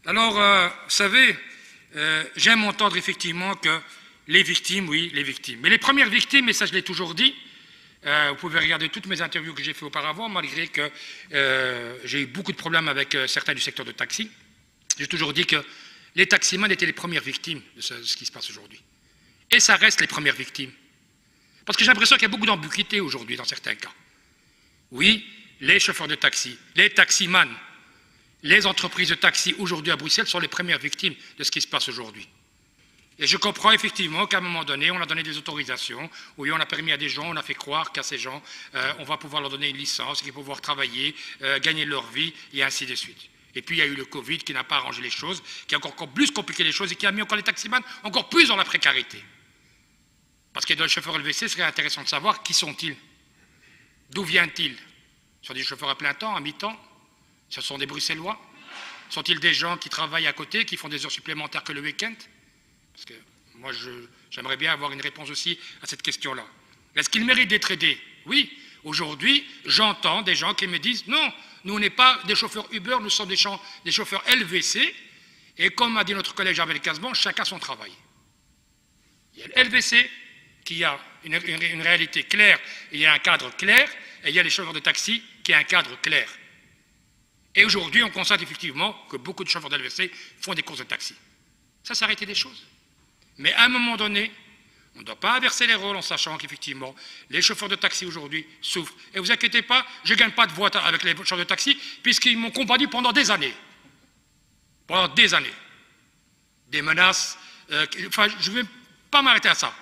Alors, vous savez, j'aime entendre effectivement que les victimes, oui, les victimes. Mais les premières victimes, et ça je l'ai toujours dit, vous pouvez regarder toutes mes interviews que j'ai fait auparavant, malgré que j'ai eu beaucoup de problèmes avec certains du secteur de taxi. J'ai toujours dit que les taximans étaient les premières victimes de ce qui se passe aujourd'hui. Et ça reste les premières victimes. Parce que j'ai l'impression qu'il y a beaucoup d'ambiguïté aujourd'hui dans certains cas. Oui, les chauffeurs de taxi, les taximans, les entreprises de taxi aujourd'hui à Bruxelles sont les premières victimes de ce qui se passe aujourd'hui. Et je comprends effectivement qu'à un moment donné, on a donné des autorisations, oui, on a permis à des gens, on a fait croire qu'à ces gens, on va pouvoir leur donner une licence, qu'ils vont pouvoir travailler, gagner leur vie, et ainsi de suite. Et puis il y a eu le Covid qui n'a pas arrangé les choses, qui a encore plus compliqué les choses et qui a mis encore les taximans encore plus dans la précarité. Parce que dans les chauffeurs LVC, ce serait intéressant de savoir qui sont-ils, d'où viennent-ils. Ce sont des chauffeurs à plein temps, à mi-temps? Ce sont des Bruxellois? Sont-ils des gens qui travaillent à côté, qui font des heures supplémentaires que le week-end? Parce que moi, j'aimerais bien avoir une réponse aussi à cette question-là. Est-ce qu'ils méritent d'être aidés? Oui. Aujourd'hui, j'entends des gens qui me disent « Non, nous, on n'est pas des chauffeurs Uber, nous sommes des chauffeurs LVC. » Et comme a dit notre collègue Javel Casban, chacun son travail. Il y a le LVC qui a une réalité claire, et il y a un cadre clair, et il y a les chauffeurs de taxi qui a un cadre clair. Et aujourd'hui, on constate effectivement que beaucoup de chauffeurs de LVC font des courses de taxi. Ça, c'est arrêter des choses. Mais à un moment donné, on ne doit pas inverser les rôles en sachant qu'effectivement, les chauffeurs de taxi aujourd'hui souffrent. Et vous inquiétez pas, je ne gagne pas de voix avec les chauffeurs de taxi, puisqu'ils m'ont combattu pendant des années. Pendant des années. Des menaces. Enfin, je ne vais pas m'arrêter à ça.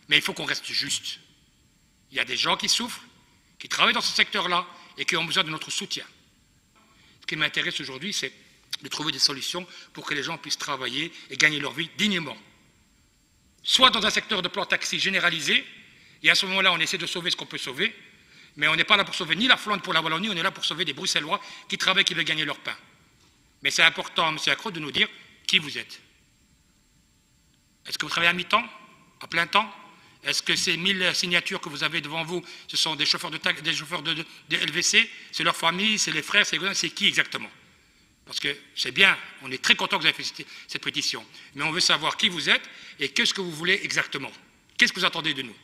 Mais il faut qu'on reste juste. Il y a des gens qui souffrent, qui travaillent dans ce secteur-là et qui ont besoin de notre soutien. Ce qui m'intéresse aujourd'hui, c'est de trouver des solutions pour que les gens puissent travailler et gagner leur vie dignement. Soit dans un secteur de plan taxi généralisé, et à ce moment-là, on essaie de sauver ce qu'on peut sauver, mais on n'est pas là pour sauver ni la Flandre pour la Wallonie, on est là pour sauver des Bruxellois qui travaillent, qui veulent gagner leur pain. Mais c'est important, M. Accro, de nous dire qui vous êtes. Est-ce que vous travaillez à mi-temps, à plein temps? Est-ce que ces 1000 signatures que vous avez devant vous, ce sont des chauffeurs de LVC? C'est leur famille, c'est les frères, c'est qui exactement? Parce que c'est bien, on est très content que vous ayez fait cette pétition, mais on veut savoir qui vous êtes et qu'est-ce que vous voulez exactement. Qu'est-ce que vous attendez de nous?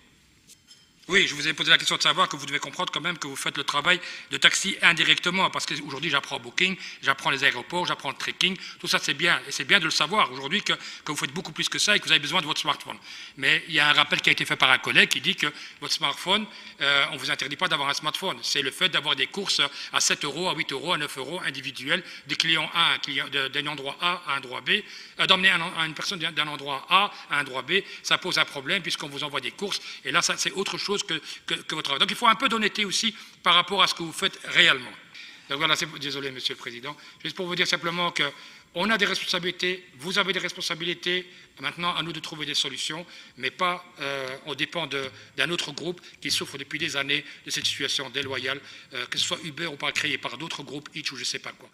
Oui, je vous ai posé la question de savoir que vous devez comprendre quand même que vous faites le travail de taxi indirectement, parce qu'aujourd'hui j'apprends Booking, j'apprends les aéroports, j'apprends le trekking, tout ça c'est bien, et c'est bien de le savoir aujourd'hui que vous faites beaucoup plus que ça et que vous avez besoin de votre smartphone. Mais il y a un rappel qui a été fait par un collègue qui dit que votre smartphone, on ne vous interdit pas d'avoir un smartphone, c'est le fait d'avoir des courses à 7 €, à 8 €, à 9 € individuelles, des clients A, d'un endroit A à un endroit B, d'emmener une personne d'un endroit A à un endroit B, ça pose un problème puisqu'on vous envoie des courses, et là c'est autre chose que votre travail. Donc il faut un peu d'honnêteté aussi par rapport à ce que vous faites réellement. Donc voilà, désolé Monsieur le Président, juste pour vous dire simplement qu'on a des responsabilités, vous avez des responsabilités, maintenant à nous de trouver des solutions, mais pas on dépend d'un autre groupe qui souffre depuis des années de cette situation déloyale, que ce soit Uber ou pas créé par d'autres groupes, Hitch ou je ne sais pas quoi.